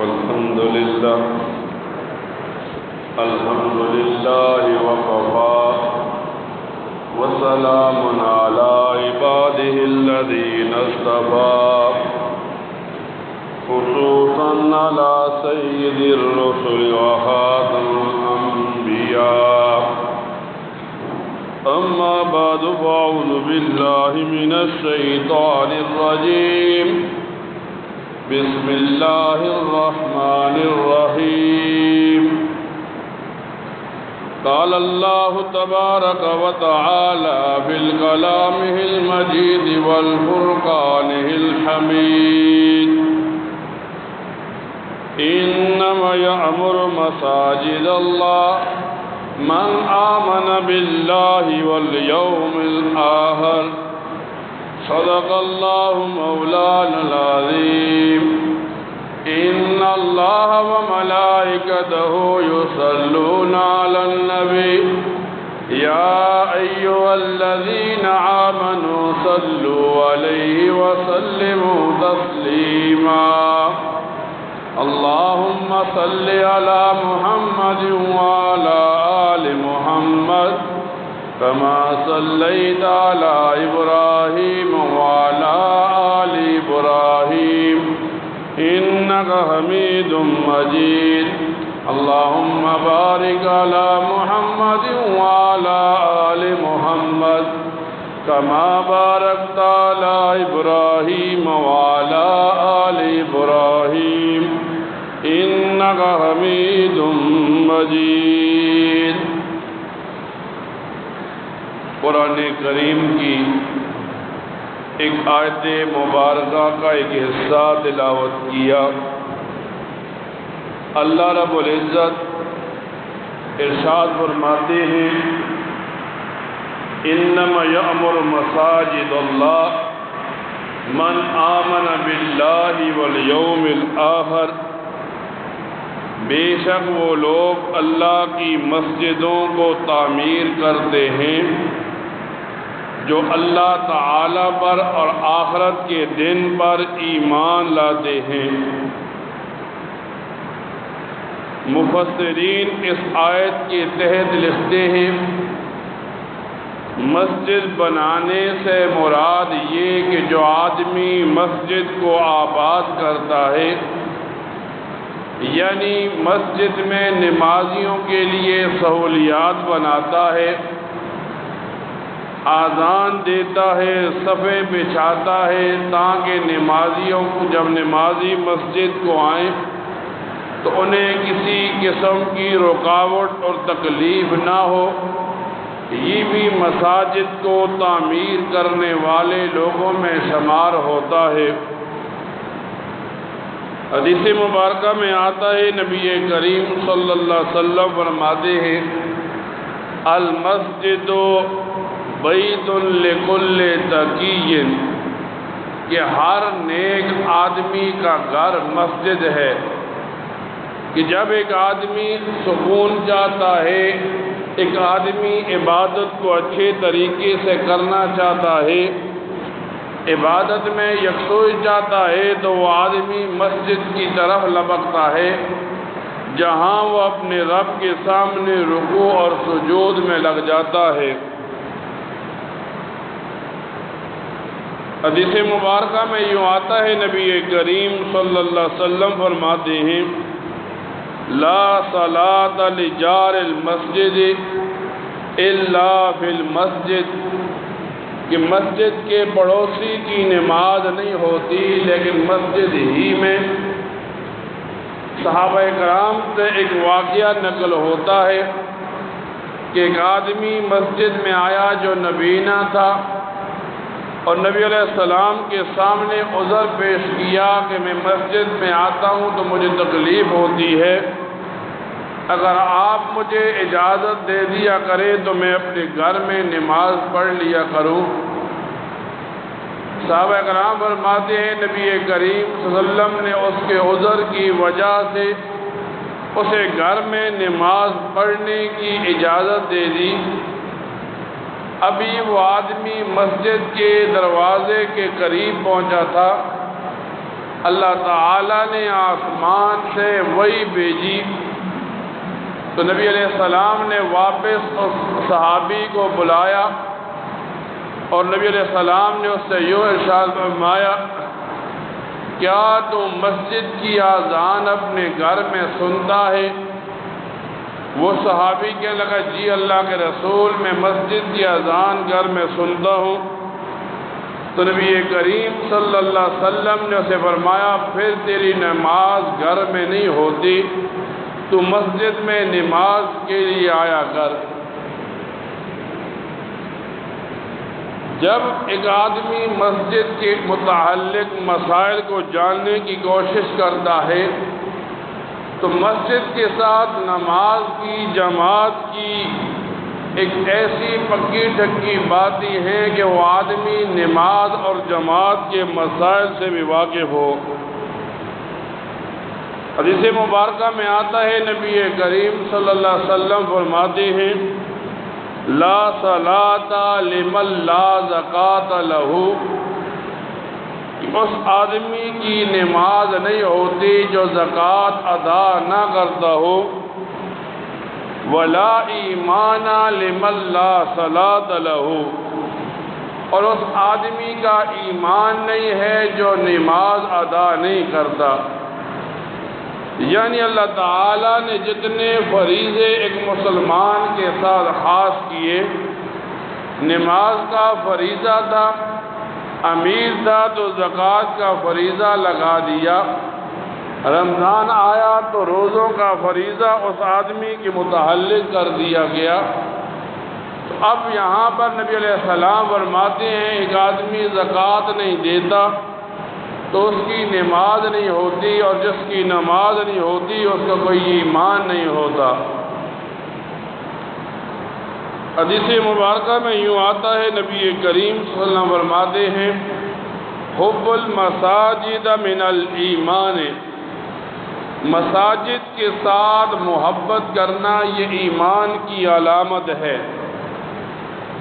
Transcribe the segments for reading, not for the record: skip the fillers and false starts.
والحمد لله الحمد لله وكفى وسلام على عباده الذين اصطفى خصوصا على سيد الرسل وخاتم الأنبياء أما بعد فأعوذ بالله من الشيطان الرجيم بسم الله الرحمن الرحيم قال الله تبارك وتعالى في كلامه المجيد والفرقانه الحميد إنما يعمر مساجد الله من آمن بالله واليوم الآخر صدق الله مولانا العظيم إن الله وملائكته يصلون على النبي يا أيها الذين آمنوا صلوا عليه وسلموا تسليما اللهم صل على محمد وعلى آل محمد كما صليت على إبراهيم وعلى آل إبراهيم إنك حميد مجيد اللهم بارك على محمد وعلى آل محمد كما باركت على إبراهيم وعلى آل إبراهيم إنك حميد مجيد قرآن کریم کی ایک آیت مبارکہ کا ایک حصہ تلاوت کیا۔ اللہ رب العزت ارشاد فرماتے ہیں انما یأمر مساجد اللہ من آمن باللہ والیوم الآخر، بے شک وہ لوگ اللہ کی مسجدوں کو تعمیر کرتے ہیں جو اللہ تعالی پر اور آخرت کے دن پر ایمان لاتے ہیں۔ مفسرین اس آیت کے تحت لکھتے ہیں مسجد بنانے سے مراد یہ کہ جو آدمی مسجد کو آباد کرتا ہے، یعنی مسجد میں نمازیوں کے لیے سہولیات بناتا ہے، آذان دیتا ہے، صفے بچھاتا ہے تاکہ نمازیوں کو جب نمازی مسجد کو آئیں تو انہیں کسی قسم کی رکاوٹ اور تکلیف نہ ہو، یہ بھی مساجد کو تعمیر کرنے والے لوگوں میں شمار ہوتا ہے۔ حدیث مبارکہ میں آتا ہے نبی کریم صلی اللہ علیہ وسلم فرماتے ہیں المسجد بیت لکل تقی، کہ ہر نیک آدمی کا گھر مسجد ہے، کہ جب ایک آدمی سکون چاہتا ہے، ایک آدمی عبادت کو اچھے طریقے سے کرنا چاہتا ہے، عبادت میں یکسوئی چاہتا ہے، تو وہ آدمی مسجد کی طرف لپکتا ہے جہاں وہ اپنے رب کے سامنے رکوع اور سجود میں لگ جاتا ہے۔ حدیث مبارکہ میں یوں آتا ہے نبی کریم صلی اللہ علیہ وسلم فرماتے ہیں لا صلاۃ لجار المسجد الا فی المسجد، کہ مسجد کے پڑوسی کی نماز نہیں ہوتی لیکن مسجد ہی میں۔ صحابہ کرام سے ایک واقعہ نقل ہوتا ہے کہ ایک آدمی مسجد میں آیا جو نبینا تھا، اور نبی علیہ السلام کے سامنے عذر پیش کیا کہ میں مسجد میں آتا ہوں تو مجھے تکلیف ہوتی ہے، اگر آپ مجھے اجازت دے دیا کریں تو میں اپنے گھر میں نماز پڑھ لیا کروں۔ صحابہ کرام فرماتے ہیں نبی کریم صلی اللہ علیہ وسلم نے اس کے عذر کی وجہ سے اسے گھر میں نماز پڑھنے کی اجازت دے دی۔ ابھی وہ آدمی مسجد کے دروازے کے قریب پہنچا تھا اللہ تعالیٰ نے آسمان سے وحی بھیجی تو نبی علیہ السلام نے واپس اس صحابی کو بلایا اور نبی علیہ السلام نے اس سے یوں ارشاد فرمایا، کیا تو مسجد کی اذان اپنے گھر میں سنتا ہے؟ وہ صحابی کہنے لگا، جی اللہ کے رسول، میں مسجد کی اذان گھر میں سنتا ہوں۔ تو نبی کریم صلی اللہ علیہ وسلم نے اسے فرمایا، پھر تیری نماز گھر میں نہیں ہوتی، تو مسجد میں نماز کے لیے آیا کر۔ جب ایک آدمی مسجد کے متعلق مسائل کو جاننے کی کوشش کرتا ہے تو مسجد کے ساتھ نماز کی جماعت کی ایک ایسی پکی ٹھکی باتیں ہیں کہ وہ آدمی نماز اور جماعت کے مسائل سے بھی واقف ہو۔ حدیث مبارکہ میں آتا ہے، نبی کریم صلی اللہ علیہ وسلم فرماتے ہیں، لا صلاۃ لمن لا زکوٰۃ لہ، اس آدمی کی نماز نہیں ہوتی جو زکوٰۃ ادا نہ کرتا ہو، ولا ایمان لمن لا صلاۃ لہ، اور اس آدمی کا ایمان نہیں ہے جو نماز ادا نہیں کرتا۔ یعنی اللہ تعالیٰ نے جتنے فریضے ایک مسلمان کے ساتھ خاص کیے، نماز کا فریضہ تھا، امیر تھا تو زکوٰۃ کا فریضہ لگا دیا، رمضان آیا تو روزوں کا فریضہ اس آدمی کے متعلق کر دیا گیا۔ تو اب یہاں پر نبی علیہ السلام فرماتے ہیں، ایک آدمی زکوٰۃ نہیں دیتا تو اس کی نماز نہیں ہوتی، اور جس کی نماز نہیں ہوتی اس کا کوئی ایمان نہیں ہوتا۔ حدیث مبارکہ میں یوں آتا ہے، نبی کریم صلی اللہ علیہ وسلم فرماتے ہیں، حب المساجد من الایمان، مساجد کے ساتھ محبت کرنا یہ ایمان کی علامت ہے۔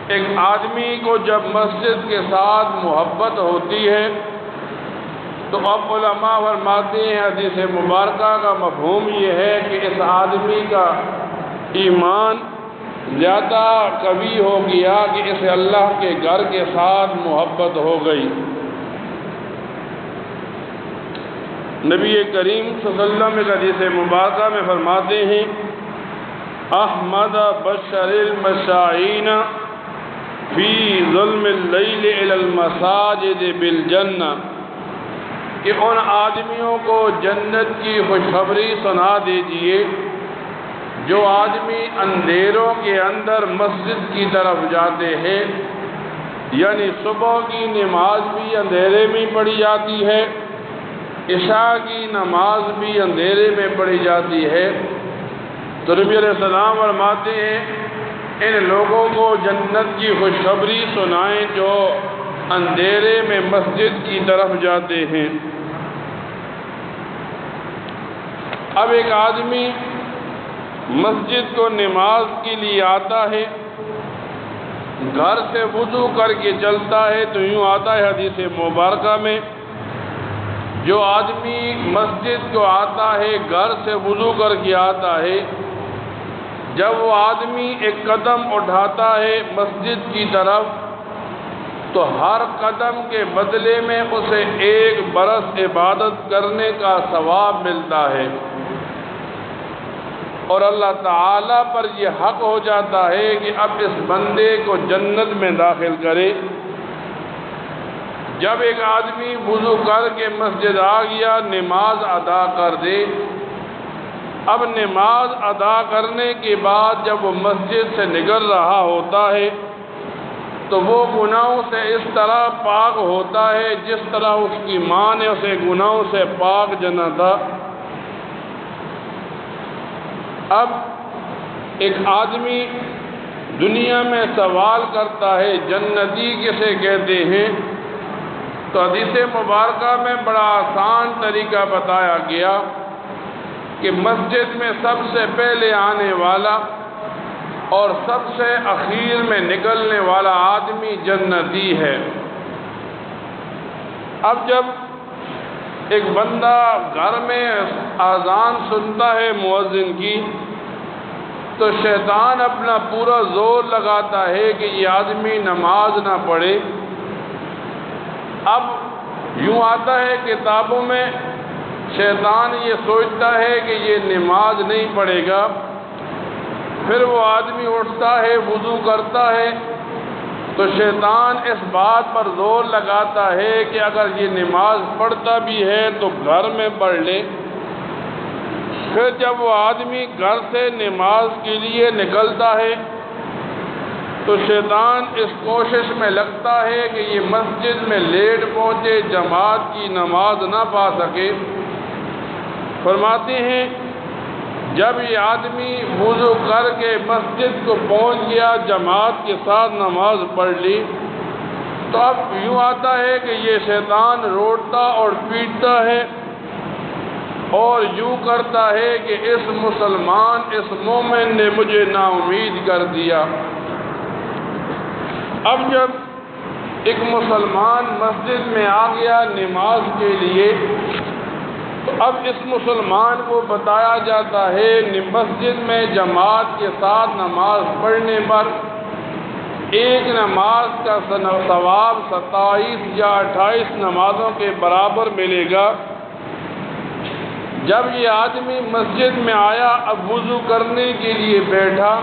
ایک آدمی کو جب مسجد کے ساتھ محبت ہوتی ہے تو اب علماء فرماتے ہیں، حدیث مبارکہ کا مفہوم یہ ہے کہ اس آدمی کا ایمان زیادہ قوی ہو گیا کہ اسے اللہ کے گھر کے ساتھ محبت ہو گئی۔ نبی کریم صلی اللہ علیہ وسلم ایک حدیث مبارکہ میں فرماتے ہیں، احمد بشر المشائین فی ظلم اللیل الی المساجد بالجنہ، کہ ان آدمیوں کو جنت کی خوشخبری سنا دیجئے جو آدمی اندھیروں کے اندر مسجد کی طرف جاتے ہیں، یعنی صبح کی نماز بھی اندھیرے میں پڑھی جاتی ہے، عشاء کی نماز بھی اندھیرے میں پڑھی جاتی ہے۔ تو نبی علیہ السلام فرماتے ہیں، ان لوگوں کو جنت کی خوشخبری سنائیں جو اندھیرے میں مسجد کی طرف جاتے ہیں۔ اب ایک آدمی مسجد کو نماز کے لیے آتا ہے، گھر سے وضو کر کے چلتا ہے، تو یوں آتا ہے حدیث مبارکہ میں، جو آدمی مسجد کو آتا ہے گھر سے وضو کر کے آتا ہے، جب وہ آدمی ایک قدم اٹھاتا ہے مسجد کی طرف تو ہر قدم کے بدلے میں اسے 1 برس عبادت کرنے کا ثواب ملتا ہے، اور اللہ تعالیٰ پر یہ حق ہو جاتا ہے کہ اب اس بندے کو جنت میں داخل کرے۔ جب ایک آدمی وضو کر کے مسجد آ گیا، نماز ادا کر دے، اب نماز ادا کرنے کے بعد جب وہ مسجد سے نکل رہا ہوتا ہے تو وہ گناہوں سے اس طرح پاک ہوتا ہے جس طرح اس کی ماں نے اسے گناہوں سے پاک جنا تھا۔ اب ایک آدمی دنیا میں سوال کرتا ہے جنتی کسے کہتے ہیں، تو حدیث مبارکہ میں بڑا آسان طریقہ بتایا گیا کہ مسجد میں سب سے پہلے آنے والا اور سب سے اخیر میں نکلنے والا آدمی جنتی ہے۔ اب جب ایک بندہ گھر میں اذان سنتا ہے مؤذن کی تو شیطان اپنا پورا زور لگاتا ہے کہ یہ آدمی نماز نہ پڑھے۔ اب یوں آتا ہے کتابوں میں، شیطان یہ سوچتا ہے کہ یہ نماز نہیں پڑھے گا، پھر وہ آدمی اٹھتا ہے، وضو کرتا ہے، تو شیطان اس بات پر زور لگاتا ہے کہ اگر یہ نماز پڑھتا بھی ہے تو گھر میں پڑھ لے۔ پھر جب وہ آدمی گھر سے نماز کے لیے نکلتا ہے تو شیطان اس کوشش میں لگتا ہے کہ یہ مسجد میں لیٹ پہنچے، جماعت کی نماز نہ پا سکے۔ فرماتے ہیں جب یہ آدمی وضو کر کے مسجد کو پہنچ گیا، جماعت کے ساتھ نماز پڑھ لی، تو اب یوں آتا ہے کہ یہ شیطان روٹتا اور پیٹتا ہے اور یوں کرتا ہے کہ اس مسلمان، اس مومن نے مجھے نا امید کر دیا۔ اب جب ایک مسلمان مسجد میں آ گیا نماز کے لیے، تو اب اس مسلمان کو بتایا جاتا ہے مسجد میں جماعت کے ساتھ نماز پڑھنے پر ایک نماز کا ثواب 27 یا 28 نمازوں کے برابر ملے گا۔ جب یہ آدمی مسجد میں آیا، اب وضو کرنے کے لیے بیٹھا،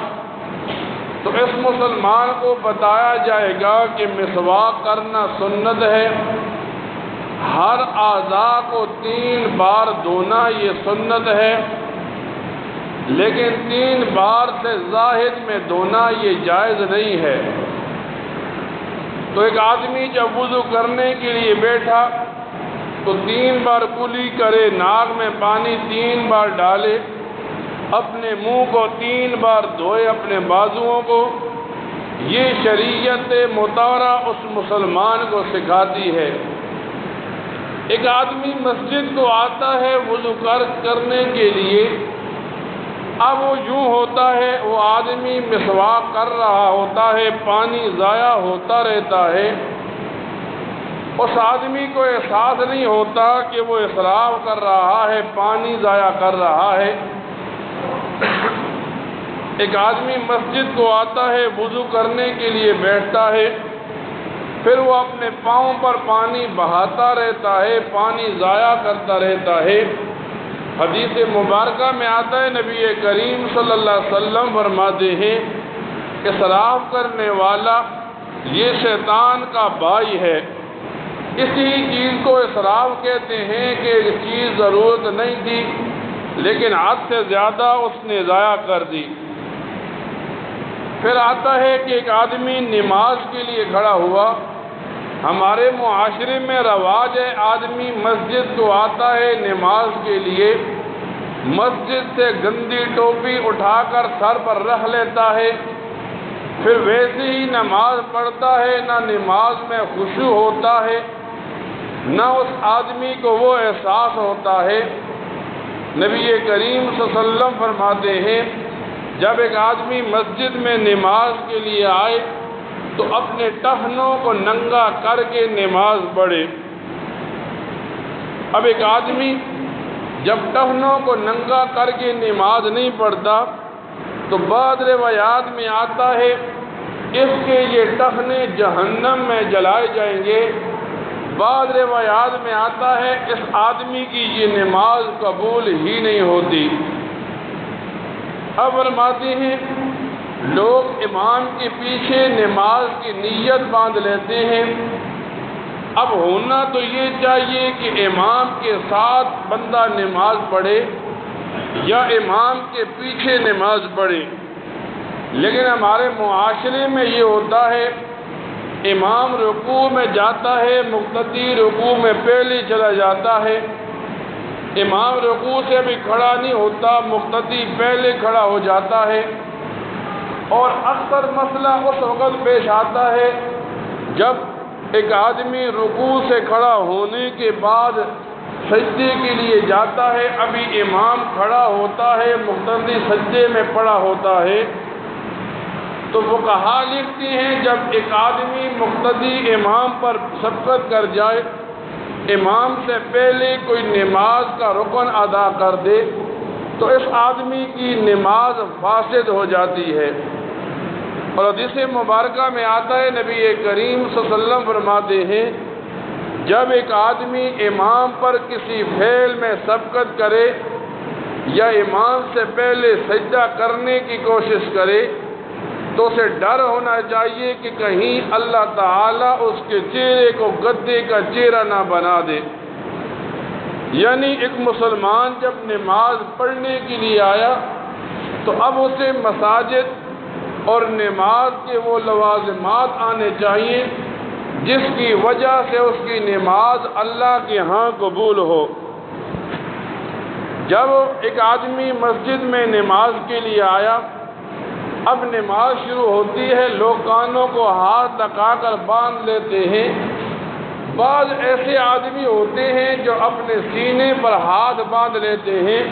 تو اس مسلمان کو بتایا جائے گا کہ مسواک کرنا سنت ہے، ہر اعضاء کو 3 بار دھونا یہ سنت ہے، لیکن 3 بار سے زائد میں دھونا یہ جائز نہیں ہے۔ تو ایک آدمی جب وضو کرنے کے لیے بیٹھا تو 3 بار کلی کرے، ناک میں پانی 3 بار ڈالے، اپنے منہ کو 3 بار دھوئے، اپنے بازوؤں کو۔ یہ شریعت مطہرہ اس مسلمان کو سکھاتی ہے۔ ایک آدمی مسجد کو آتا ہے وضو کرنے کے لیے، اب وہ یوں ہوتا ہے، وہ آدمی مسواک کر رہا ہوتا ہے، پانی ضائع ہوتا رہتا ہے، اس آدمی کو احساس نہیں ہوتا کہ وہ اسراف کر رہا ہے، پانی ضائع کر رہا ہے۔ ایک آدمی مسجد کو آتا ہے، وضو کرنے کے لیے بیٹھتا ہے، پھر وہ اپنے پاؤں پر پانی بہاتا رہتا ہے، پانی ضائع کرتا رہتا ہے۔ حدیث مبارکہ میں آتا ہے، نبی کریم صلی اللہ علیہ وسلم فرماتے ہیں اسراف کرنے والا یہ شیطان کا بھائی ہے۔ اسی چیز کو اسراف کہتے ہیں کہ یہ چیز ضرورت نہیں تھی لیکن حد سے زیادہ اس نے ضائع کر دی۔ پھر آتا ہے کہ ایک آدمی نماز کے لیے کھڑا ہوا۔ ہمارے معاشرے میں رواج ہے، آدمی مسجد کو آتا ہے نماز کے لیے، مسجد سے گندی ٹوپی اٹھا کر سر پر رکھ لیتا ہے، پھر ویسے ہی نماز پڑھتا ہے، نہ نماز میں خشوع ہوتا ہے، نہ اس آدمی کو وہ احساس ہوتا ہے۔ نبی کریم صلی اللہ علیہ وسلم فرماتے ہیں جب ایک آدمی مسجد میں نماز کے لیے آئے تو اپنے ٹخنوں کو ننگا کر کے نماز پڑھے۔ اب ایک آدمی جب ٹخنوں کو ننگا کر کے نماز نہیں پڑھتا تو بعض روایات میں آتا ہے اس کے یہ ٹخنے جہنم میں جلائے جائیں گے، بعض روایات میں آتا ہے اس آدمی کی یہ نماز قبول ہی نہیں ہوتی۔ اب فرماتے ہیں لوگ امام کے پیچھے نماز کی نیت باندھ لیتے ہیں۔ اب ہونا تو یہ چاہیے کہ امام کے ساتھ بندہ نماز پڑھے یا امام کے پیچھے نماز پڑھے، لیکن ہمارے معاشرے میں یہ ہوتا ہے امام رکوع میں جاتا ہے، مقتدی رکوع میں پہلے چلا جاتا ہے، امام رکوع سے بھی کھڑا نہیں ہوتا، مقتدی پہلے کھڑا ہو جاتا ہے، اور اکثر مسئلہ اس وقت پیش آتا ہے جب ایک آدمی رکوع سے کھڑا ہونے کے بعد سجدے کے لیے جاتا ہے، ابھی امام کھڑا ہوتا ہے، مقتدی سجدے میں پڑا ہوتا ہے، تو فقہا لکھتے ہیں جب ایک آدمی مقتدی امام پر سبقت کر جائے امام سے پہلے کوئی نماز کا رکن ادا کر دے تو اس آدمی کی نماز فاسد ہو جاتی ہے۔ اور حدیث مبارکہ میں آتا ہے، نبی کریم صلی اللہ علیہ وسلم فرماتے ہیں جب ایک آدمی امام پر کسی فعل میں سبقت کرے یا امام سے پہلے سجدہ کرنے کی کوشش کرے تو اسے ڈر ہونا چاہیے کہ کہیں اللہ تعالیٰ اس کے چہرے کو گدے کا چہرہ نہ بنا دے۔ یعنی ایک مسلمان جب نماز پڑھنے کے لیے آیا تو اب اسے مساجد اور نماز کے وہ لوازمات آنے چاہیے جس کی وجہ سے اس کی نماز اللہ کے ہاں قبول ہو۔ جب ایک آدمی مسجد میں نماز کے لیے آیا، اب نماز شروع ہوتی ہے، لوگ کانوں کو ہاتھ لگا کر باندھ لیتے ہیں۔ بعض ایسے آدمی ہوتے ہیں جو اپنے سینے پر ہاتھ باندھ لیتے ہیں۔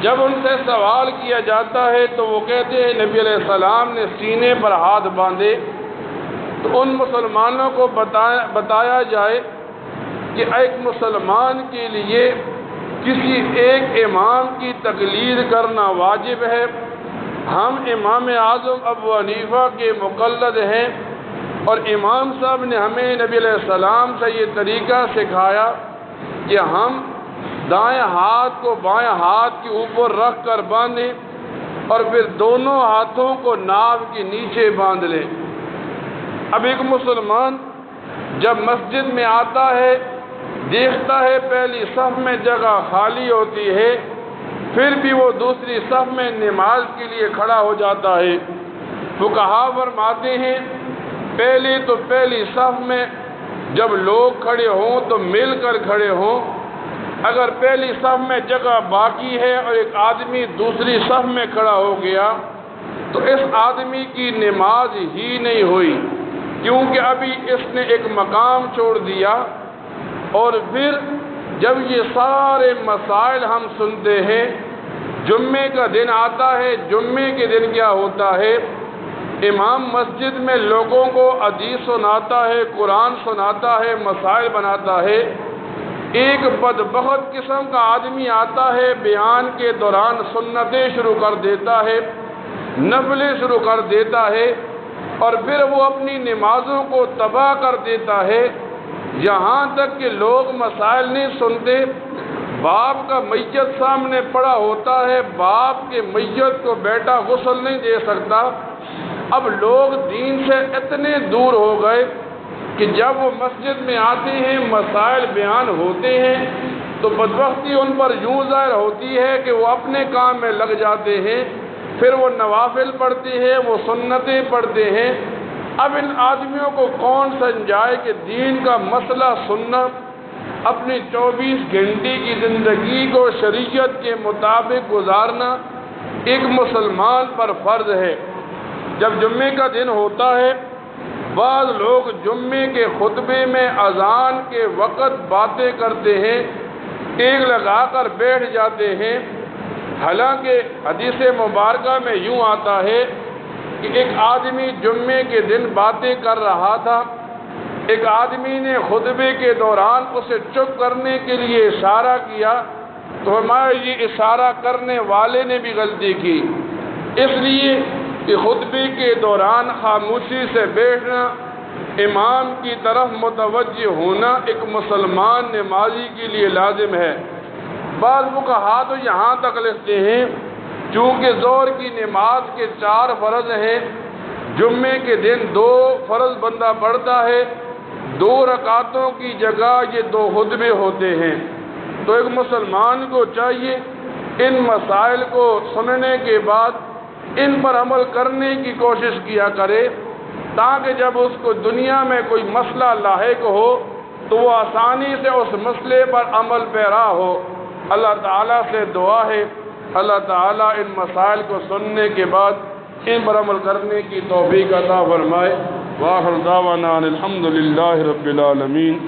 جب ان سے سوال کیا جاتا ہے تو وہ کہتے ہیں نبی علیہ السلام نے سینے پر ہاتھ باندھے۔ تو ان مسلمانوں کو بتایا جائے کہ ایک مسلمان کے لیے کسی ایک امام کی تقلید کرنا واجب ہے۔ ہم امام اعظم ابو حنیفہ کے مقلد ہیں اور امام صاحب نے ہمیں نبی علیہ السلام سے یہ طریقہ سکھایا کہ ہم دائیں ہاتھ کو بائیں ہاتھ کے اوپر رکھ کر باندھیں اور پھر دونوں ہاتھوں کو ناف کے نیچے باندھ لیں۔ اب ایک مسلمان جب مسجد میں آتا ہے، دیکھتا ہے پہلی صف میں جگہ خالی ہوتی ہے، پھر بھی وہ دوسری صف میں نماز کے لیے کھڑا ہو جاتا ہے۔ فقہا فرماتے ہیں پہلی صف میں جب لوگ کھڑے ہوں تو مل کر کھڑے ہوں۔ اگر پہلی صف میں جگہ باقی ہے اور ایک آدمی دوسری صف میں کھڑا ہو گیا تو اس آدمی کی نماز ہی نہیں ہوئی، کیونکہ ابھی اس نے ایک مقام چھوڑ دیا۔ اور پھر جب یہ سارے مسائل ہم سنتے ہیں، جمعے کا دن آتا ہے، جمعے کے دن کیا ہوتا ہے، امام مسجد میں لوگوں کو حدیث سناتا ہے، قرآن سناتا ہے، مسائل بناتا ہے۔ ایک بدبخت قسم کا آدمی آتا ہے، بیان کے دوران سنتیں شروع کر دیتا ہے، نفلیں شروع کر دیتا ہے اور پھر وہ اپنی نمازوں کو تباہ کر دیتا ہے، یہاں تک کہ لوگ مسائل نہیں سنتے۔ باپ کا میت سامنے پڑا ہوتا ہے، باپ کے میت کو بیٹا غسل نہیں دے سکتا۔ اب لوگ دین سے اتنے دور ہو گئے کہ جب وہ مسجد میں آتے ہیں، مسائل بیان ہوتے ہیں تو بدبختی ان پر یوں ظاہر ہوتی ہے کہ وہ اپنے کام میں لگ جاتے ہیں، پھر وہ نوافل پڑھتے ہیں، وہ سنتیں پڑھتے ہیں۔ اب ان آدمیوں کو کون سمجھائے کہ دین کا مسئلہ سننا، اپنی 24 گھنٹے کی زندگی کو شریعت کے مطابق گزارنا ایک مسلمان پر فرض ہے۔ جب جمعے کا دن ہوتا ہے، بعض لوگ جمعے کے خطبے میں اذان کے وقت باتیں کرتے ہیں، ایک لگا کر بیٹھ جاتے ہیں۔ حالانکہ حدیث مبارکہ میں یوں آتا ہے کہ ایک آدمی جمعے کے دن باتیں کر رہا تھا، ایک آدمی نے خطبے کے دوران اسے چپ کرنے کے لیے اشارہ کیا تو ہمارے یہ اشارہ کرنے والے نے بھی غلطی کی، اس لیے کہ خطبے کے دوران خاموشی سے بیٹھنا، امام کی طرف متوجہ ہونا ایک مسلمان نمازی کے لیے لازم ہے۔ بعض فقہا تو یہاں تک لکھتے ہیں چونکہ ظہر کی نماز کے 4 فرض ہیں، جمعے کے دن 2 فرض بندہ پڑھتا ہے، 2 رکعتوں کی جگہ یہ 2 خطبے ہوتے ہیں۔ تو ایک مسلمان کو چاہیے ان مسائل کو سننے کے بعد ان پر عمل کرنے کی کوشش کیا کرے، تاکہ جب اس کو دنیا میں کوئی مسئلہ لاحق ہو تو وہ آسانی سے اس مسئلے پر عمل پیرا ہو۔ اللہ تعالیٰ سے دعا ہے اللہ تعالیٰ ان مسائل کو سننے کے بعد ان پر عمل کرنے کی توفیق عطا فرمائے۔ وآخر دعوانا الحمد للہ رب العالمین۔